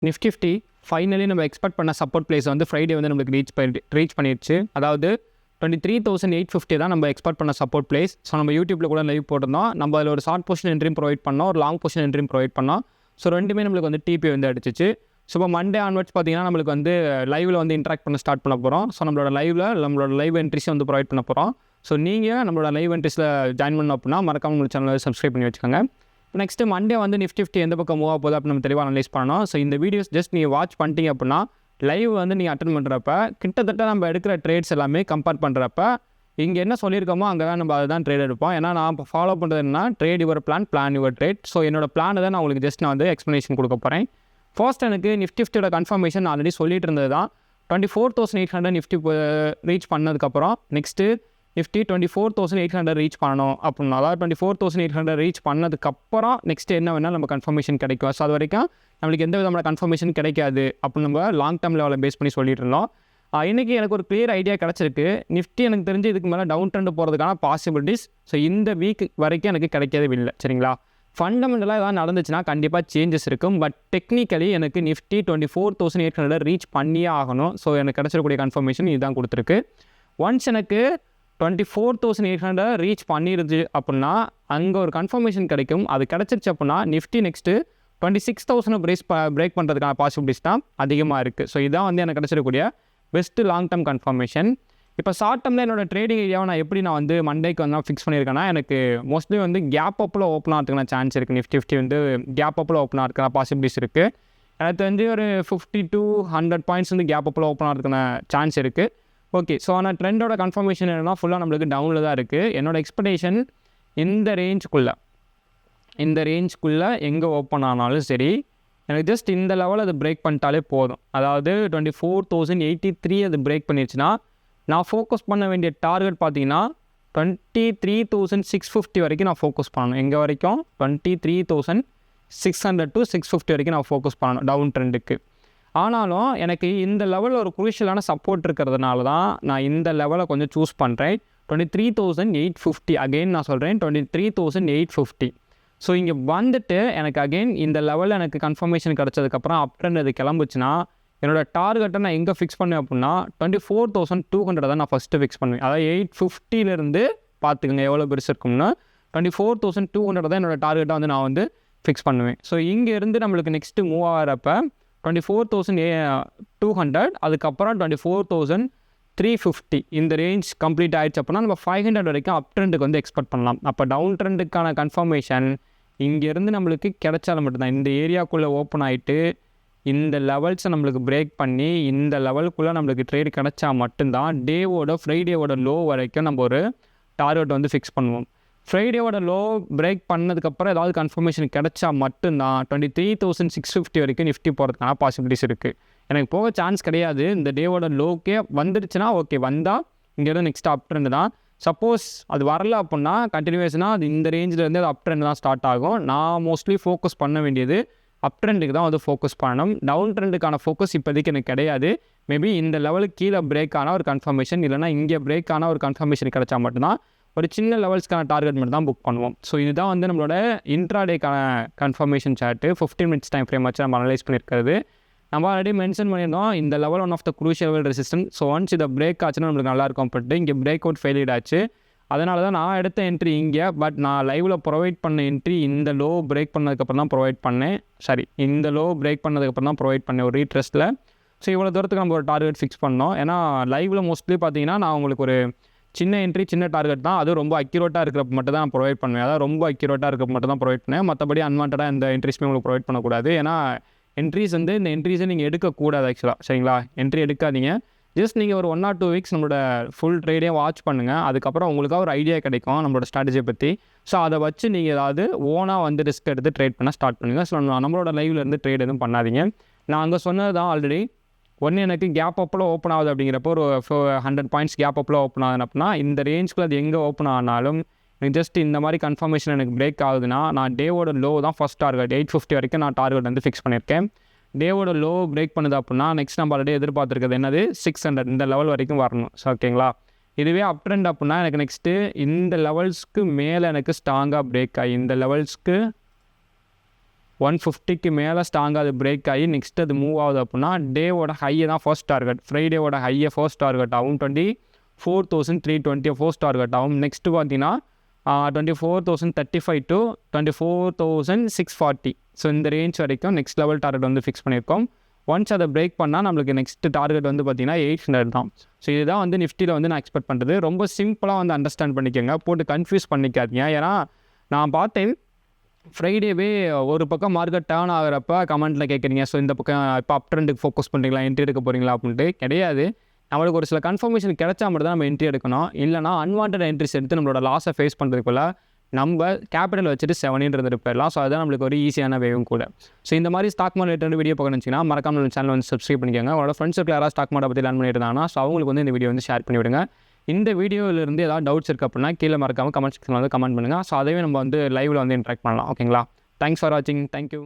Nifty 50 finally நம்ம expect பண்ண support place வந்து ஃப்ரைடே வந்து நம்மளுக்கு ரீச் பண்ணிடுச்சு. அதாவது 23,850 தான் நம்ம எக்ஸ்பெக்ட் பண்ண சப்போர்ட் பிளேஸ். ஸோ நம்ம யூடியூப்பில் கூட லைவ் போட்டிருந்தோம். நம்ம அதில் ஒரு ஷார்ட் பொசிஷன் என்ட்ரியும் ப்ரொவைட் பண்ணோம், ஒரு லாங் பொசிஷன் என்ட்ரியும் ப்ரொவைட் பண்ணோம். ஸோ ரெண்டுமே நம்மளுக்கு வந்து டிபி வந்து அடிச்சிச்சு. ஸோ இப்போ மண்டே ஆன்வர்ட்ஸ் பார்த்தீங்கன்னா நம்மளுக்கு வந்து லைவில் வந்து இன்ட்ராக்ட் பண்ண ஸ்டார்ட் பண்ண போகிறோம். ஸோ நம்மளோட லைவ் என்ட்ரிஸை வந்து ப்ரொவைட் பண்ண போகிறோம். ஸோ நீங்கள் நம்மளோட லைவ் என்ட்ரிஸில் ஜாயின் பண்ணோம் அப்படின்னா மறக்காம உங்கள் சேனலை சப்ஸ்கிரைப் பண்ணி வச்சுக்கோங்க. நெக்ஸ்ட்டு மண்டே வந்து நிஃப்டி 50 எந்த பக்கம் மூவ் ஆக போகுது அப்படின்னு நம்ம தெளிவாக அனலைஸ் பண்ணணும். ஸோ இந்த வீடியோஸ் ஜஸ்ட் நீங்கள் வாட்ச் பண்ணிட்டீங்க அப்படின்னா லைவ் வந்து நீங்கள் அட்டன் பண்ணுறப்ப கிட்டத்தட்ட நம்ம எடுக்கிற ட்ரேட்ஸ் எல்லாமே கம்பேர் பண்ணுறப்ப இங்கே என்ன சொல்லியிருக்கோமோ அங்கே தான் நம்ம அதை தான் ட்ரேட் எடுப்போம். ஏன்னா நான் இப்போ ஃபாலோ பண்ணுறது என்னன்னா trade your plan your trade. So என்னோட பிளானை தான் நான் உங்களுக்கு ஜஸ்ட் நான் வந்து எக்ஸ்ப்ளனேஷன் கொடுக்க போகிறேன். ஃபர்ஸ்ட் எனக்கு நிஃப்டி 50யோட கன்ஃபர்மேஷன் ஆல்ரெடி சொல்லிட்டு இருந்தது தான். 24,800 நிஃப்டி ரீச் பண்ணதுக்கப்புறம் நெக்ஸ்ட்டு நிஃப்டி 24,800 ரீச் பண்ணணும் அப்படின்னா, அதாவது 24,800 ரீச் பண்ணதுக்கப்புறம் நெக்ஸ்ட்டு என்ன வேணால் நம்ம கன்ஃபர்மேஷன் கிடைக்கும். ஸோ அது வரைக்கும் நம்மளுக்கு எந்த விதமான கன்ஃபர்மேஷன் கிடைக்காது அப்படின்னு நம்ம லாங் டேர்ம் லெவலில் பேஸ் பண்ணி சொல்லிட்டு இருந்தோம். இன்றைக்கி எனக்கு ஒரு கிளியர் ஐடியா கிடச்சிருக்கு. நிஃப்டி எனக்கு தெரிஞ்சு இதுக்கு மேலே டவுன் ட்ரெண்ட் போகிறதுக்கான பாசிபிலிட்டிஸ் ஸோ இந்த வீக் வரைக்கும் எனக்கு கிடைக்கவே இல்லை. சரிங்களா, ஃபண்டமெண்டலாக ஏதாவது நடந்துச்சுன்னா கண்டிப்பாக சேஞ்சஸ் இருக்கும். பட் டெக்னிக்கலி எனக்கு நிஃப்டி 24,800 ரீச் பண்ணியே ஆகணும். ஸோ எனக்கு கிடச்சிருக்கக்கூடிய கன்ஃபர்மேஷன் இதுதான் கொடுத்துருக்கு. ஒன்ஸ் எனக்கு 24,800 ரீச் பண்ணிருச்சு அப்படின்னா அங்கே ஒரு கன்ஃபர்மேஷன் கிடைக்கும். அது கிடச்சிருச்சு அப்படின்னா நிஃப்டி நெக்ஸ்ட்டு 26,000 பிரேக் பண்ணுறதுக்கான பாசிபிலிட்டிஸ் தான் அதிகமாக இருக்குது. ஸோ இதுதான் வந்து எனக்கு கிடச்சிருக்கக்கூடிய பெஸ்ட்டு லாங் டேர்ம் கன்ஃபர்மேஷன். இப்போ ஷார்ட் டேர்மில் என்னோடய ட்ரேடிங் ஏரியாவை நான் எப்படி நான் வந்து மண்டேக்கு வந்து ஃபிக்ஸ் பண்ணியிருக்கேன்னா, எனக்கு மோஸ்ட்லி வந்து கேப் அப்பில் ஓப்பன் ஆகிறதுக்கான சான்ஸ் இருக்குது. நிஃப்டி 50 வந்து கேப் அப்பில் ஓப்பன் ஆகிறதுக்கான பாசிபிலிட்டிஸ் இருக்குது. எனக்கு தெரிஞ்சு ஒரு 50 to 100 பாயிண்ட்ஸ் வந்து கேப் அப்பில் ஓப்பன் ஆகிறதுக்கான சான்ஸ் இருக்குது. ஓகே, ஸோ ஆனால் ட்ரெண்டோட கன்ஃபர்மேஷன் என்னென்னா ஃபுல்லாக நம்மளுக்கு டவுனில் தான் இருக்குது. என்னோடய எக்ஸ்பெக்டேஷன் இந்த ரேஞ்சுக்குள்ளே எங்கே ஓப்பன் ஆனாலும் சரி, எனக்கு ஜஸ்ட் இந்த லெவலில் அது பிரேக் பண்ணிட்டாலே போதும். அதாவது 24,083 அது பிரேக் பண்ணிடுச்சுன்னா நான் ஃபோக்கஸ் பண்ண வேண்டிய டார்கெட் பார்த்தீங்கன்னா 23,650 வரைக்கும் நான் ஃபோக்கஸ் பண்ணணும். எங்கே வரைக்கும்? 23,600 to 650 வரைக்கும் நான் ஃபோக்கஸ் பண்ணணும் டவுன் ட்ரெண்டுக்கு. ஆனாலும் எனக்கு இந்த லெவலில் ஒரு குரூஷியலான சப்போர்ட் இருக்கிறதுனால தான் நான் இந்த லெவலை கொஞ்சம் சூஸ் பண்ணுறேன். 23,850 அகெயின் நான் சொல்கிறேன் 23,850. ஸோ இங்கே வந்துட்டு எனக்கு அகெயின் இந்த லெவலில் எனக்கு கன்ஃபர்மேஷன் கிடச்சதுக்கப்புறம் அப் ட்ரெண்ட் அது கிளம்புச்சுன்னா என்னோடய டார்கெட்டை நான் எங்கே ஃபிக்ஸ் பண்ணேன் அப்படின்னா 24,200 தான் நான் ஃபஸ்ட்டு ஃபிக்ஸ் பண்ணுவேன். அதாவது 850லேருந்து பார்த்துக்கோங்க எவ்வளோ பெருசு இருக்கும்னா 24,200 தான் என்னோடய டார்கெட்டாக வந்து நான் வந்து ஃபிக்ஸ் பண்ணுவேன். ஸோ இங்கேருந்து நம்மளுக்கு நெக்ஸ்ட்டு மூவ் ஆகிறப்ப 24,200 அதுக்கப்புறம் 24,350 இந்த ரேஞ்ச் கம்ப்ளீட் ஆகிடுச்சு அப்படின்னா நம்ம 500 வரைக்கும் அப் ட்ரெண்டுக்கு வந்து எக்ஸ்பெக்ட் பண்ணலாம். அப்போ டவுன் ட்ரெண்டுக்கான கன்ஃபர்மேஷன் இங்கேருந்து நம்மளுக்கு கிடைச்சாலும் மட்டும்தான். இந்த ஏரியாக்குள்ளே ஓப்பன் ஆகிட்டு இந்த லெவல்ஸை நம்மளுக்கு பிரேக் பண்ணி இந்த லெவலுக்குள்ளே நம்மளுக்கு ட்ரேட் கிடச்சா மட்டும்தான் ஃப்ரைடேவோட லோ வரைக்கும் நம்ம ஒரு டார்கெட் வந்து ஃபிக்ஸ் பண்ணுவோம். ஃப்ரைடேவோட லோ பிரேக் பண்ணதுக்கப்புறம் ஏதாவது கன்ஃபர்மேஷன் கிடச்சா மட்டும்தான் 23,650 வரைக்கும் நிஃப்டி போகிறதுக்கான பாசிபிலிட்டிஸ் இருக்குது. எனக்கு போக சான்ஸ் கிடையாது. இந்த டேவோட லோக்கே வந்துடுச்சுன்னா ஓகே, வந்தால் இங்கேருந்து நெக்ஸ்ட் அப் ட்ரெண்ட் தான். சப்போஸ் அது வரல அப்படின்னா கண்டினியூஸனாக அது இந்த ரேஞ்சிலேருந்து அது அப் ட்ரெண்ட் தான் ஸ்டார்ட் ஆகும். நான் மோஸ்ட்லி ஃபோக்கஸ் பண்ண வேண்டியது அப் ட்ரெண்டுக்கு தான் வந்து ஃபோக்கஸ் பண்ணணும். டவுன் ட்ரெண்டுக்கான ஃபோக்கஸ் இப்போதைக்கு எனக்கு கிடையாது. மேபி இந்த லெவலுக்கு கீழே பிரேக் ஆன ஒரு கன்ஃபர்மேஷன் இல்லைனா இங்கே பிரேக் ஆன ஒரு கன்ஃபர்மேஷன் கிடைச்சா மட்டும்தான் ஒரு சின்ன லெவல்ஸ்க்கான டார்கெட் மட்டும் தான் புக் பண்ணுவோம். ஸோ இதுதான் வந்து நம்மளோட இன்ட்ராடேக்கான confirmation chart 15 minutes time frame வச்சு நம்ம அனலைஸ் பண்ணியிருக்கிறது. நம்ம ஆல்ரெடி மென்ஷன் பண்ணியிருந்தோம் இந்த level one of the crucial level resistance. So once இதை பிரேக் ஆச்சுன்னா நம்மளுக்கு நல்லாயிருக்கும் பட்டு இங்கே பிரேக் அவுட் ஃபெயிலியர் ஆச்சு. அதனால தான் நான் எடுத்த என்ட்ரி இங்கே. பட் நான் லைவில் ப்ரொவைட் பண்ண என்ட்ரி இந்த லோ பிரேக் பண்ணதுக்கப்புறம் தான் ப்ரொவைட் பண்ணேன். இந்த லோ பிரேக் பண்ணதுக்கப்புறம் தான் ப்ரொவைட் பண்ணேன் ஒரு ரீட்ரெஸ்ட்டில். ஸோ இவ்வளோ தூரத்துக்கு நம்ம ஒரு டார்கெட் ஃபிக்ஸ் பண்ணோம். ஏன்னா லைவில் மோஸ்ட்லி பார்த்தீங்கன்னா நான் உங்களுக்கு ஒரு சின்ன என்ட்ரி சின்ன டார்கெட் தான். அது ரொம்ப அக்யூரேட்டாக இருக்கிறப்ப மட்டும் தான் நான் ப்ரொவைட் பண்ணுவேன். அதாவது ரொம்ப அக்யூரேட்டாக இருக்கிறப்ப மட்டும் தான் ப்ரொவைட் பண்ணேன். மற்றபடி அன்வான்டாக எந்த என்ட்ரிஸுமே உங்களுக்கு ப்ரொவைட் பண்ணக்கூடாது. ஏன்னா என்ட்ரிஸ் வந்து இந்த என்ட்ரிஸை நீங்கள் எடுக்கக்கூடாது ஆக்சுவலாக. சரிங்களா, என்ட்ரி எடுக்காதீங்க. ஜஸ்ட் நீங்கள் ஒரு 1 or 2 weeks நம்மளோட ஃபுல் ட்ரேடே வாட்ச் பண்ணுங்கள். அதுக்கப்புறம் உங்களுக்காக ஒரு ஐடியா கிடைக்கும் நம்மளோட ஸ்ட்ராட்டஜியை பற்றி. ஸோ அதை வச்சு நீங்கள் ஏதாவது ஓனாக வந்து ரிஸ்க் எடுத்து ட்ரேட் பண்ண ஸ்டார்ட் பண்ணுங்கள். ஸோ நம்மளோட லைவ்லேருந்து ட்ரேட் எதுவும் பண்ணாதீங்க. நான் அங்கே சொன்னது தான் ஆல்ரெடி. ஒன்று எனக்கு கேப் அப்பில் ஓப்பன் ஆகுது அப்படிங்கிறப்போ ஒரு 100 பாயிண்ட்ஸ் கேப் அப்பில் ஓப்பன் ஆகுது அப்படின்னா இந்த ரேஞ்சுக்குள்ள அது எங்கே ஓப்பன் ஆனாலும் எனக்கு ஜஸ்ட் இந்த மாதிரி கன்ஃபர்மேஷன் எனக்கு பிரேக் ஆகுதுன்னா நான் டேவோட லோ தான் ஃபஸ்ட் டார்கெட் 850 வரைக்கும் நான் டார்கெட் வந்து ஃபிக்ஸ் பண்ணியிருக்கேன். டேவோட லோ பிரேக் பண்ணுது அப்படின்னா நெக்ஸ்ட் நம்ம ஆல்ரெடி எதிர்பார்த்துருக்கிறது என்னது 600 இந்த லெவல் வரைக்கும் வரணும். ஸோ ஓகேங்களா, இதுவே அப் ட்ரெண்ட் அப்படின்னா எனக்கு நெக்ஸ்ட்டு இந்த லெவல்ஸ்க்கு மேலே எனக்கு ஸ்ட்ராங்காக பிரேக் ஆகி இந்த லெவல்ஸ்க்கு 150க்கு மேலே ஸ்ட்ராங்காக அது பிரேக் ஆகி நெக்ஸ்ட் அது மூவ் ஆகுது அப்படின்னா டேவோட ஹையை தான் ஃபர்ஸ்ட் டார்கெட். ஃப்ரைடேவோட ஹையை ஃபர்ஸ்ட் டார்கெட் ஆகும். 24,320 ஃபர்ஸ்ட் டார்கெட் ஆகும். நெக்ஸ்ட்டு பார்த்தீங்கன்னா 24,035 to 24,640. ஸோ இந்த ரேஞ்ச் வரைக்கும் நெக்ஸ்ட் லெவல் டார்கெட் வந்து ஃபிக்ஸ் பண்ணியிருக்கோம். ஒன்ஸ் அதை பிரேக் பண்ணால் நம்மளுக்கு நெக்ஸ்ட் டார்கெட் வந்து பார்த்திங்கன்னா 800 தான். ஸோ இதுதான் வந்து நிஃப்டியில் வந்து நான் எக்ஸ்பெக்ட் பண்ணுறது. ரொம்ப சிம்பிளாக வந்து அண்டர்ஸ்டாண்ட் பண்ணிக்கோங்க, போட்டு கன்ஃபியூஸ் பண்ணிக்காதீங்க. ஏன்னா நான் பார்த்தேன் ஃப்ரைடேவே ஒரு பக்கம் மார்க்கெட் டேர்ன் ஆகிறப்ப கமெண்ட்டில் கேட்குறீங்க, ஸோ இந்த பக்கம் இப்போ அப் ட்ரெண்டுக்கு ஃபோக்கஸ் பண்ணுறீங்களா, என்ட்ரி எடுக்க போகிறீங்களா அப்படின்ட்டு. கிடையாது, நம்மளுக்கு ஒரு சில கன்ஃபர்மேஷன் கிடைச்சா மட்டும் தான் நம்ம என்ட்ரி எடுக்கணும். இல்லைனா அன்வான்ட் என்ட்ரிஸ் எடுத்து நம்மளோட லாஸை ஃபேஸ் பண்ணுறதுக்குள்ள நம்ம கேபிட்டல் வச்சுட்டு 7 இருந்துட்டு போயிடலாம். ஸோ அதுதான் நம்மளுக்கு ஒரு ஈஸியான வேவும் கூட. ஸோ இந்த மாதிரி ஸ்டாக் மார்க்கெட் வீடியோ பார்க்கணுச்சிங்கன்னா மறக்காம நம்ம சேனல் வந்து சப்ஸ்கிரைப் பண்ணிக்கோங்க. உங்களோட ஃப்ரெண்ட்ஸுக்கு யாராவது ஸ்டாக் மார்க்கெட் பற்றி லேர்ன் பண்ணிட்டு இருந்தாங்கன்னா ஸோ அவங்களுக்கு வந்து இந்த வீடியோ வந்து ஷேர் பண்ணி விடுங்க. இந்த வீடியோவிலேருந்து ஏதாவது டவுட்ஸ் இருக்குது அப்படின்னா கீழே மறக்காமல் கமெண்ட் செக்ஷனில் வந்து கமெண்ட் பண்ணுங்கள். ஸோ அதையும் நம்ம வந்து லைவில் வந்து இன்ட்ராக்ட் பண்ணலாம். ஓகேங்களா? தேங்க்ஸ் ஃபார் வாட்சிங். தேங்க்யூ.